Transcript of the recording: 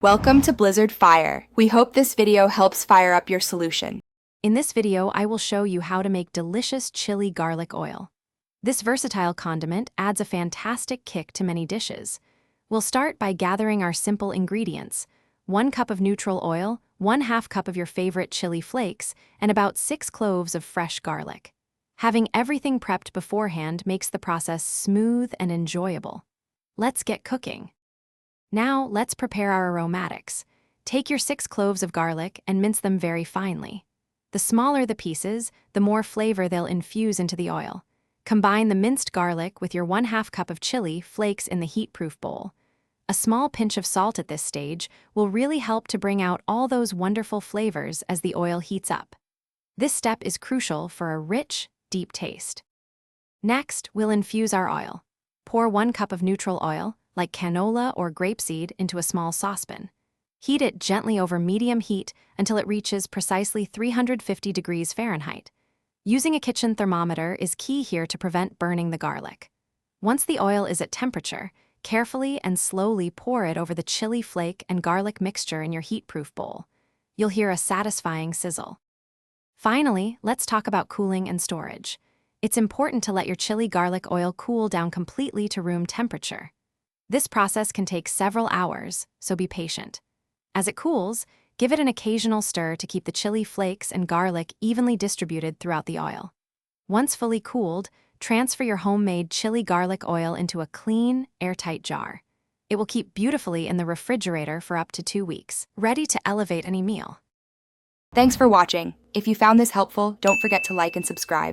Welcome to Blizzard Fire. We hope this video helps fire up your solution. In this video, I will show you how to make delicious chili garlic oil. This versatile condiment adds a fantastic kick to many dishes. We'll start by gathering our simple ingredients: 1 cup of neutral oil, 1/2 cup of your favorite chili flakes, and about 6 cloves of fresh garlic. Having everything prepped beforehand makes the process smooth and enjoyable. Let's get cooking. Now, let's prepare our aromatics. Take your 6 cloves of garlic and mince them very finely. The smaller the pieces, the more flavor they'll infuse into the oil. Combine the minced garlic with your 1/2 cup of chili flakes in the heat-proof bowl. A small pinch of salt at this stage will really help to bring out all those wonderful flavors as the oil heats up. This step is crucial for a rich, deep taste. Next, we'll infuse our oil. Pour 1 cup of neutral oil, like canola or grapeseed, into a small saucepan. Heat it gently over medium heat until it reaches precisely 350 degrees Fahrenheit. Using a kitchen thermometer is key here to prevent burning the garlic. Once the oil is at temperature, carefully and slowly pour it over the chili flake and garlic mixture in your heat-proof bowl. You'll hear a satisfying sizzle. Finally, let's talk about cooling and storage. It's important to let your chili garlic oil cool down completely to room temperature. This process can take several hours, so be patient. As it cools, give it an occasional stir to keep the chili flakes and garlic evenly distributed throughout the oil. Once fully cooled, transfer your homemade chili garlic oil into a clean, airtight jar. It will keep beautifully in the refrigerator for up to 2 weeks, ready to elevate any meal. Thanks for watching. If you found this helpful, don't forget to like and subscribe.